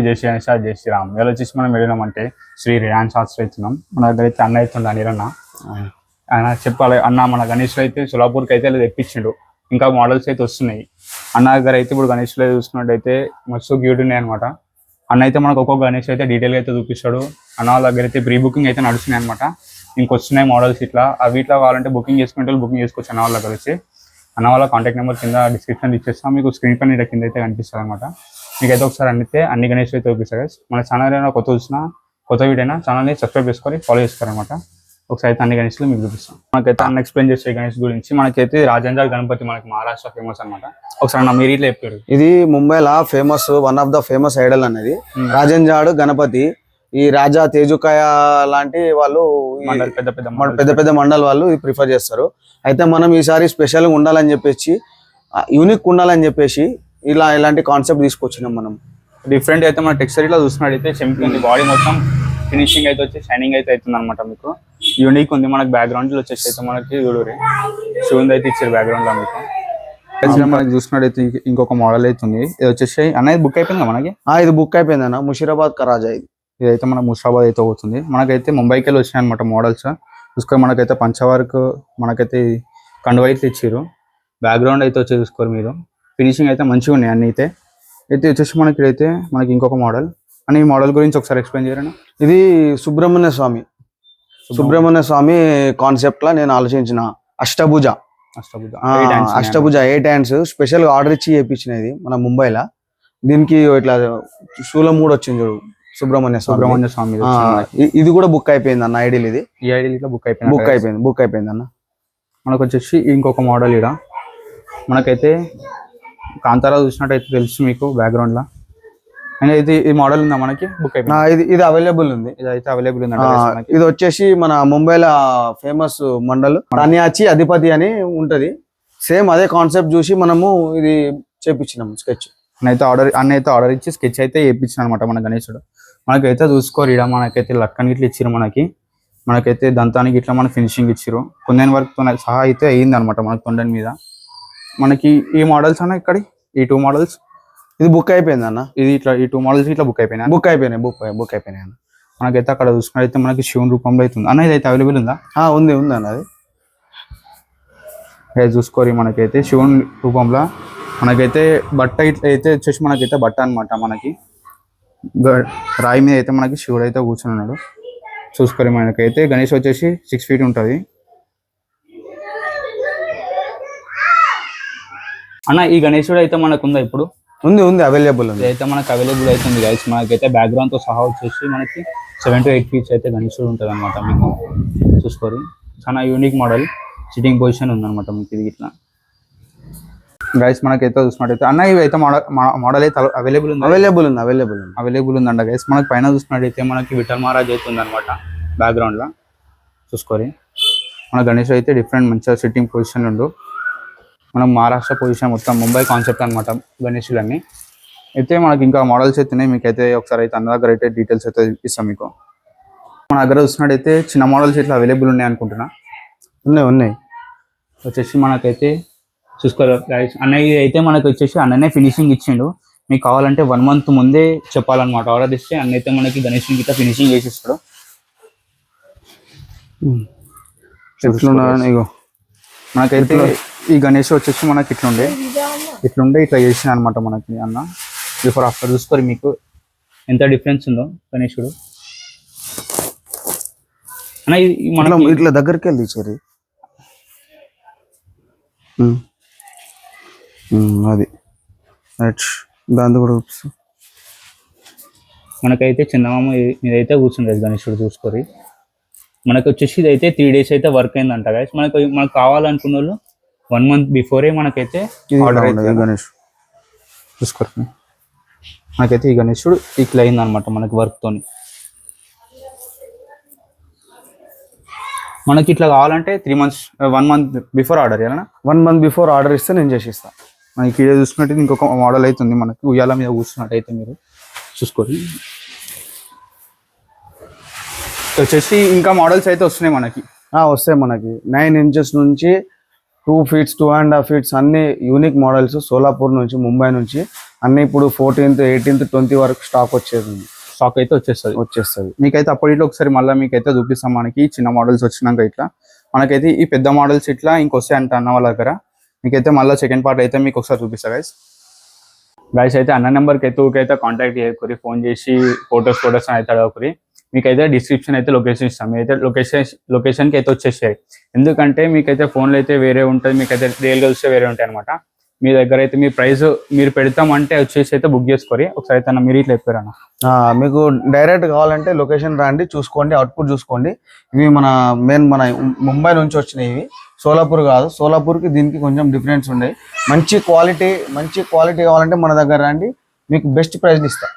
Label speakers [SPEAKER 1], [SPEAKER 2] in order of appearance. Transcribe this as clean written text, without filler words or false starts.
[SPEAKER 1] జై శ్రీరామ్. ఇలా వచ్చేసి మనం వెళ్ళినామంటే శ్రీ రేయాన్ శాస్త్రి అవుతున్నాం. మన దగ్గర అయితే అన్న అవుతుండ అనిరన్న. ఆయన చెప్పాలి అన్న మన గణేష్లో అయితే సోలాపూర్కి అయితే తెప్పించిండు. ఇంకా మోడల్స్ అయితే వస్తున్నాయి అన్న దగ్గర అయితే. ఇప్పుడు గణేష్లో చూసుకున్నట్టయితే మస్తు క్యూట్ ఉన్నాయి అనమాట. అన్న అయితే మనకు ఒక్కొక్క గణేష్ అయితే డీటెయిల్గా అయితే చూపిస్తాడు. అన్న వాళ్ళ దగ్గర అయితే ప్రీ బుకింగ్ అయితే నడుస్తున్నాయి అనమాట. ఇంకొస్తున్నాయి మోడల్స్ ఇట్లా. అవి ఇట్లా కావాలంటే బుకింగ్ చేసుకుంటే బుకింగ్ చేసుకోవచ్చు అన్న వాళ్ళ దగ్గర వచ్చి. అన్న వాళ్ళ కాంటాక్ట్ నెంబర్ కింద డిస్క్రిప్షన్ ఇచ్చేస్తాం. మీకు స్క్రీన్ పైన కింద అయితే కనిపిస్తుంది అనమాట. మీకైతే ఒకసారి అన్నితే అన్ని గణేష్ అయితే చూపిస్తారు. మన ఛానల్ అయినా కొత్త చూసినా కొత్త వీడియో అయినా ఛానల్ని సబ్స్క్రైబ్ చేసుకొని ఫాలో చేసుకోరనమాట. ఒకసారి అయితే అన్ని గణేష్లు మీకు చూపిస్తాం. మనకైతే అన్న ఎక్స్ప్లెయిన్ చేసే గణేష్ గురించి మనకైతే రాజేంద్ర గణపతి మనకి మహారాష్ట్ర ఫేమస్ అనమాట. ఒకసారి నా మీరు ఇట్లా చెప్పారు.
[SPEAKER 2] ఇది ముంబైలో famous, one of the famous Idol అనేది రాజేంద్ర గణపతి. ఈ రాజా తేజుకాయ లాంటి వాళ్ళు పెద్ద పెద్ద మండల్ వాళ్ళు ప్రిఫర్ చేస్తారు. అయితే మనం ఈసారి స్పెషల్గా ఉండాలని చెప్పేసి, యూనిక్ ఉండాలని చెప్పేసి ఇలాంటి కాన్సెప్ట్ తీసుకొచ్చినాం మనం.
[SPEAKER 1] డిఫరెంట్ అయితే మన టెక్స్చర్ ఇట్లా చూసినట్టయితే చెంపుతుంది. బాడీ మొత్తం ఫినిషింగ్ అయితే వచ్చి షైనింగ్ అయితే అవుతుంది అనమాట. మీకు యూనిక్ ఉంది. మనకి బ్యాక్గ్రౌండ్ లో వచ్చేసి అయితే మనకి చూడరి శివుంది అయితే ఇచ్చారు బ్యాక్గ్రౌండ్ లో. మీకు మనకి చూసినట్టయితే ఇంకొక మోడల్ అవుతుంది. ఇది వచ్చేసి అనేది బుక్ అయిపోయింది మనకి.
[SPEAKER 2] ఇది బుక్ అయిపోయింది అన్న. ముషీరాబాద్ కా రాజా.
[SPEAKER 1] ఇదైతే మన ముషీరాబాద్ అయితే అవుతుంది. మనకైతే ముంబైకి వెళ్ళి వచ్చినాయి అనమాట మోడల్స్. చూసుకొని మనకైతే పంచవర్క్ మనకైతే కండువ అయితే ఇచ్చారు. బ్యాక్గ్రౌండ్ అయితే వచ్చి చూసుకోరు మీరు. ఫినిషింగ్ అయితే మంచిగా ఉన్నాయి అన్ని. అయితే వచ్చేసి మనకి ఇదైతే మనకి ఇంకొక మోడల్. అని ఈ మోడల్ గురించి ఒకసారి ఎక్స్ప్లెయిన్ చేయరా.
[SPEAKER 2] ఇది సుబ్రహ్మణ్య స్వామి కాన్సెప్ట్ లా నేను ఆలోచించిన. అష్టభుజ 8 హ్యాండ్స్ స్పెషల్ గా ఆర్డర్ ఇచ్చి చేయించినది మన ముంబైలో. దీనికి ఇట్లా శూలం కూడా వచ్చింది చూడు, సుబ్రహ్మణ్య స్వామి. ఇది కూడా బుక్ అయిపోయింది అన్న. ఐడియల్ ఇది.
[SPEAKER 1] ఈ ఐడియల్ బుక్ అయిపోయింది
[SPEAKER 2] అన్న.
[SPEAKER 1] మనకు వచ్చేసి ఇంకొక మోడల్ ఇక్కడ మనకైతే కాంతారా చూసినట్టయితే తెలుసు మీకు బ్యాక్గ్రౌండ్ లా. ఇది ఈ మోడల్ ఉందా మనకి బుక్ అయిపోయింది.
[SPEAKER 2] ఇది అవైలబుల్ ఉంది.
[SPEAKER 1] ఇదైతే అవైలబుల్ ఉంది.
[SPEAKER 2] ఇది వచ్చేసి మన ముంబైలో ఫేమస్ మండల్ తానియాచి అధిపతి అని ఉంటది. సేమ్ అదే కాన్సెప్ట్ చూసి మనము ఇది చేపించినాం స్కెచ్.
[SPEAKER 1] అన్నైతే ఆర్డర్ ఇచ్చి స్కెచ్ అయితే వేయించిన అనమాట మన గణేశుడు. మనకైతే చూసుకోరు ఇక్కడ మనకైతే లక్కని ఇట్లా ఇచ్చారు. మనకైతే దంతానికి ఇట్లా మన ఫినిషింగ్ ఇచ్చారు. కొందరి వర్క్ సహా అయితే అయ్యింది అనమాట మనకి తొండని మీద. మనకి ఈ మోడల్స్ అన్న ఇక్కడ ఈ 2 మోడల్స్
[SPEAKER 2] ఇది బుక్ అయిపోయింది అన్న.
[SPEAKER 1] ఇది ఇట్లా ఈ 2 మోడల్స్ ఇట్లా బుక్ అయిపోయినాయి
[SPEAKER 2] అన్న.
[SPEAKER 1] మనకైతే అక్కడ చూసుకున్నట్టయితే మనకి శివుని రూపంలో అవుతుంది అన్న. ఇదైతే అవైలబుల్ ఉందా?
[SPEAKER 2] ఉంది అన్న.
[SPEAKER 1] అది చూసుకోరి మనకైతే శివుని రూపంలో మనకైతే బట్ట ఇట్లా అయితే వచ్చేసి మనకైతే బట్ట అనమాట. మనకి రాయి మీద అయితే మనకి శివుడు అయితే కూర్చొని ఉన్నాడు. చూసుకోరి మనకైతే గణేష్ వచ్చేసి 6 feet ఉంటుంది అన్న. ఈ గణేశుడు అయితే మనకు ఉందా ఇప్పుడు?
[SPEAKER 2] ఉంది అవైలబుల్ ఉంది.
[SPEAKER 1] అయితే మనకు అవైలబుల్ అవుతుంది గైస్. మనకైతే బ్యాక్గ్రౌండ్ తో సహా వచ్చేసి మనకి 7 to 8 feet అయితే గణేశుడు ఉంటుంది అనమాట. మీకు చూసుకోరు చాలా యూనిక్ మోడల్. సిట్టింగ్ పొజిషన్ ఉందన్నమాట మీకు. ఇది ఇట్లా గైస్ మనకైతే చూసినట్టయితే అన్న ఇవి అయితే మోడల్ అయితే అవైలబుల్ ఉందంట గైస్. మనకి పైన చూసినట్టయితే మనకి విఠల్ మహారాజ్ అయితే ఉందన్నమాట బ్యాక్గ్రౌండ్ లో. చూసుకోరి మన గణేష్ అయితే డిఫరెంట్ మంచిగా సిట్టింగ్ పొజిషన్ ఉండు. మనం మహారాష్ట్ర పొజిషన్ మొత్తం ముంబై కాన్సెప్ట్ అనమాట గణేషులన్నీ. అయితే మనకి ఇంకా మోడల్స్ అయితే ఉన్నాయి. మీకైతే ఒకసారి అయితే అన్న దగ్గర అయితే డీటెయిల్స్ అయితే ఇస్తాం మీకు. మన దగ్గర చూసినట్టయితే చిన్న మోడల్స్ ఇట్లా అవైలబుల్ ఉన్నాయి అనుకుంటున్నా.
[SPEAKER 2] ఉన్నాయి
[SPEAKER 1] వచ్చేసి మనకైతే చూసుకోవాలి అన్నయ్య అయితే మనకి వచ్చేసి అన్ననే ఫినిషింగ్ ఇచ్చిండు. మీకు కావాలంటే 1 month ముందే చెప్పాలన్నమాట. ఆర్డర్ ఇస్తే అన్న అయితే మనకి గణేష్ ఇట్లా ఫినిషింగ్ చేసిస్తాడు. మనకైతే ఈ గణేష్ వచ్చేసి మనకి ఇట్లుండే ఇట్లా చేసిన అనమాట మనకి అన్న. బిఫోర్ ఆఫ్టర్ చూసుకోరు మీకు ఎంత డిఫరెన్స్ ఉందో గణేశుడు అన్న. మనం
[SPEAKER 2] ఇట్లా దగ్గరికి వెళ్ళి ఇచ్చారు. అది దాని కూడా
[SPEAKER 1] మనకైతే చందమామ మీదైతే కూర్చుండేది గణేశుడు. చూసుకోరి మనకి వచ్చేసి ఇదైతే 3 days అయితే వర్క్ అయిందంట గైస్. మనకు కావాలనుకున్న వాళ్ళు 1 month బిఫోరే మనకైతే ఆర్డర్ అయితే
[SPEAKER 2] గణేష్
[SPEAKER 1] చూసుకోరు. మనకైతే ఈ గణేశుడు ఇట్లా అయిందనమాట మనకి వర్క్ తోని. మనకి ఇట్లా కావాలంటే 1 month బిఫోర్ ఆర్డర్ చేయాలన్నా.
[SPEAKER 2] 1 month బిఫోర్ ఆర్డర్ ఇస్తే నేను చేసిస్తాను.
[SPEAKER 1] మనకి ఇక్కడ చూసుకున్నట్టు ఇంకొక మోడల్ అవుతుంది మనకి. ఉయ్యాల మీద కూర్చున్నట్టయితే మీరు చూసుకోండి. వచ్చేసి ఇంకా మోడల్స్ అయితే వస్తున్నాయి మనకి.
[SPEAKER 2] వస్తాయి మనకి 9 inches నుంచి 2 feet 2.5 feet అన్ని యూనిక్ మోడల్స్ సోలాపూర్ నుంచి ముంబై నుంచి అన్ని ఇప్పుడు 14th 18th 20 వరకు స్టాక్
[SPEAKER 1] స్టాక్ అయితే వచ్చేస్తుంది.
[SPEAKER 2] వచ్చేస్తుంది.
[SPEAKER 1] మీకైతే అప్పటిలో ఒకసారి మళ్ళీ మీకైతే చూపిస్తాం. మనకి చిన్న మోడల్స్ వచ్చినాక ఇట్లా మనకైతే ఈ పెద్ద మోడల్స్ ఇట్లా ఇంకొస్తాయి అంట అన్న వాళ్ళ దగ్గర. మీకైతే మళ్ళీ సెకండ్ పార్ట్ అయితే మీకు ఒకసారి చూపిస్తా గైస్ అయితే అన్న నెంబర్కి అయితే ఊరికైతే కాంటాక్ట్ చేయకూరి, ఫోన్ చేసి ఫొటోస్ అయితే అడగకూరి. మీకైతే డిస్క్రిప్షన్ అయితే లొకేషన్ ఇస్తాం. మీరైతే లొకేషన్కి అయితే వచ్చేసాయి. ఎందుకంటే మీకైతే ఫోన్లో అయితే వేరే ఉంటుంది, మీకైతే రియల్గా వస్తే వేరే ఉంటాయి అనమాట. మీ దగ్గర అయితే మీ ప్రైస్ మీరు పెడతామంటే వచ్చేసి అయితే బుక్ చేసుకోరి. ఒకసారి అయితే మీరు ఇట్లా చెప్పారన్న.
[SPEAKER 2] మీకు డైరెక్ట్ కావాలంటే లొకేషన్ రండి, చూసుకోండి, అవుట్పుట్ చూసుకోండి. ఇవి మన ముంబై నుంచి వచ్చినాయి. ఇవి సోలాపూర్ కాదు, సోలాపూర్కి దీనికి కొంచెం డిఫరెన్స్ ఉన్నాయి. మంచి క్వాలిటీ కావాలంటే మన దగ్గర రండి, మీకు బెస్ట్ ప్రైస్ ఇస్తాం.